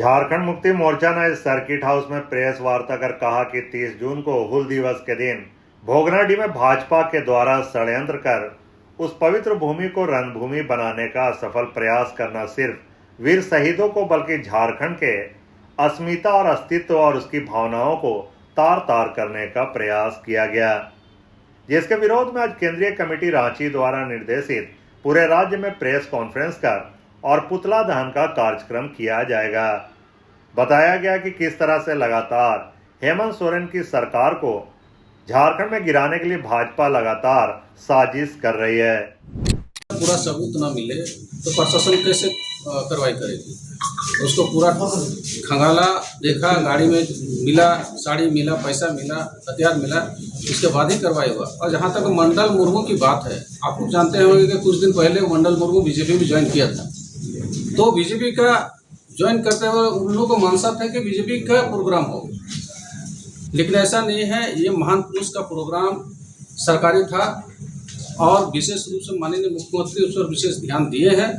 झारखंड मुक्ति मोर्चा ने इस circuit house में प्रेस वार्ता कर कहा कि 30 जून को हुल दिवस के दिन भोगनाडीह में भाजपा के द्वारा षड्यंत्र कर उस पवित्र भूमि को रणभूमि बनाने का सफल प्रयास करना सिर्फ वीर शहीदों को बल्कि झारखंड के अस्मिता और अस्तित्व और उसकी भावनाओं को तार तार करने का प्रयास किया गया, जिसके विरोध में आज केंद्रीय कमेटी रांची द्वारा निर्देशित पूरे राज्य में प्रेस कॉन्फ्रेंस कर और पुतला दहन का कार्यक्रम किया जाएगा। बताया गया कि किस तरह से लगातार हेमंत सोरेन की सरकार को झारखंड में गिराने के लिए भाजपा लगातार साजिश कर रही है। पूरा सबूत ना मिले तो प्रशासन कैसे कार्रवाई करेगी? उसको पूरा खंगाला, देखा, गाड़ी में मिला, साड़ी मिला, पैसा मिला, हथियार मिला, उसके बाद ही कार्रवाई हुआ। और जहाँ तक मंडल मुर्मू की बात है, आप लोग जानते होंगे कि कुछ दिन पहले मंडल मुर्मू बीजेपी में ज्वाइन किया था। तो बीजेपी का ज्वाइन करते हुए उन लोगों को मानसा था कि बीजेपी का प्रोग्राम हो, लेकिन ऐसा नहीं है। ये महान पुरुष का प्रोग्राम सरकारी था और विशेष रूप से माननीय मुख्यमंत्री उस पर विशेष ध्यान दिए हैं,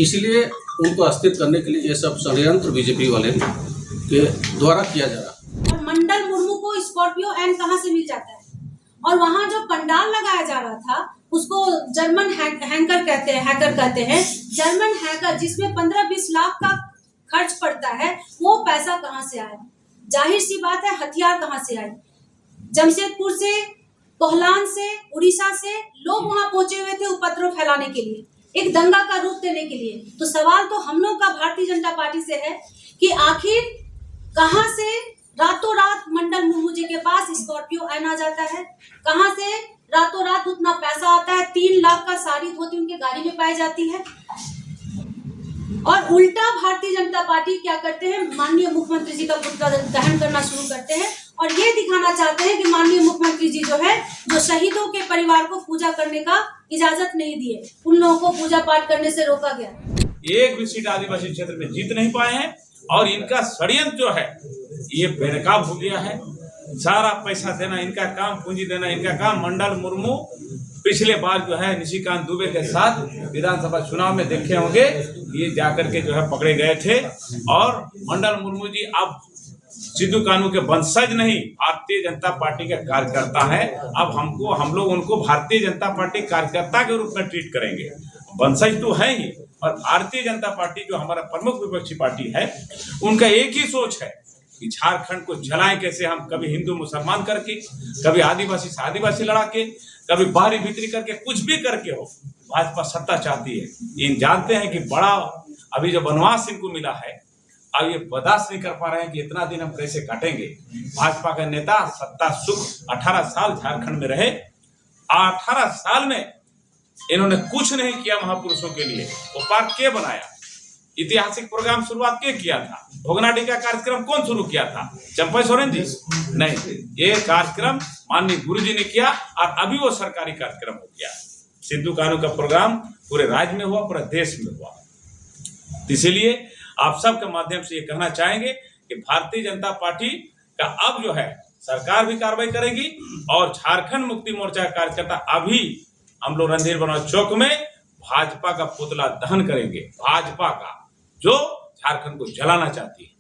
इसलिए उनको अस्थिर करने के लिए ये सब षड्यंत्र बीजेपी वाले के द्वारा किया जा रहा है। और मंडल मुर्मू को स्कॉर्पियो एन कहां से मिल जाता है? और वहां जो पंडाल लगाया जा रहा था उसको जर्मन हैकर कहते हैं। जर्मन हैकर जिसमें 15-20 लाख का खर्च पड़ता है, वो पैसा कहां से आया? जाहिर सी बात है, हथियार कहां से आए? जमशेदपुर से, कोहलान से, उड़ीसा से लोग वहां पहुंचे हुए थे उपद्रव फैलाने के लिए, एक दंगा का रूप देने के लिए। तो सवाल तो हम लोग का भारतीय जनता पार्टी से है कि आखिर कहां से रातों रात मंडल मुर्मू जी के पास स्कॉर्पियो एन आ जाता है? कहां से रातों रात उतना पैसा आता है? 3 लाख का सारी धोती उनके गाड़ी में पाई जाती है। और उल्टा भारतीय जनता पार्टी क्या करते हैं, माननीय मुख्यमंत्री जी का पुतला दहन करना शुरू करते हैं और ये दिखाना चाहते हैं कि माननीय मुख्यमंत्री जी जो शहीदों के परिवार को पूजा करने का इजाजत नहीं दिए, उन लोगों को पूजा पाठ करने से रोका गया। एक भी सीट आदिवासी क्षेत्र में जीत नहीं पाए हैं और इनका षड्यंत्र जो है ये बेनकाब हो गया है। सारा पैसा देना इनका काम, पूंजी देना इनका काम। मंडल मुर्मू पिछले बार जो है निशिकांत दुबे के साथ विधानसभा चुनाव में देखे होंगे, ये जाकर के जो है पकड़े गए थे। और मंडल मुर्मू जी अब सिद्धू कानू के वंशज नहीं, भारतीय जनता पार्टी के कार्यकर्ता है। अब हम लोग उनको भारतीय जनता पार्टी कार्यकर्ता के रूप में ट्रीट करेंगे। वंशज तो है ही, और भारतीय जनता पार्टी जो हमारा प्रमुख विपक्षी पार्टी है, उनका एक ही सोच है कि झारखंड को जलाएं कैसे हम, कभी हिंदू मुसलमान करके, कभी आदिवासी से आदिवासी लड़ा के, कभी बाहरी भीतरी करके, कुछ भी करके हो। भाजपा सत्ता चाहती है। इन जानते हैं कि बड़ा अभी जो वनवास इनको मिला है, अब ये बर्दाश्त नहीं कर पा रहे हैं कि इतना दिन हम कैसे काटेंगे। भाजपा का नेता सत्ता सुख 18 साल झारखंड में रहे, 18 साल में इन्होंने कुछ नहीं किया महापुरुषों के लिए। वो पार्क के बनाया? ऐतिहासिक प्रोग्राम शुरुआत के किया था? भोगनाडीह का कार्यक्रम कौन शुरू किया था? चंपा सोरेन जी? नहीं, ये कार्यक्रम माननीय गुरु जी ने किया और अभी वो सरकारी कार्यक्रम हो गया। सिद्धू कानू का प्रोग्राम पूरे राज्य में हुआ, पूरे देश में हुआ। इसीलिए आप सबके माध्यम से ये कहना चाहेंगे कि भारतीय जनता पार्टी का अब जो है सरकार भी कार्रवाई करेगी और झारखंड मुक्ति मोर्चा कार्यकर्ता अभी हम लोग रणधीर बनवारी चौक में भाजपा का पुतला दहन करेंगे। भाजपा का जो झारखंड को जलाना चाहती है।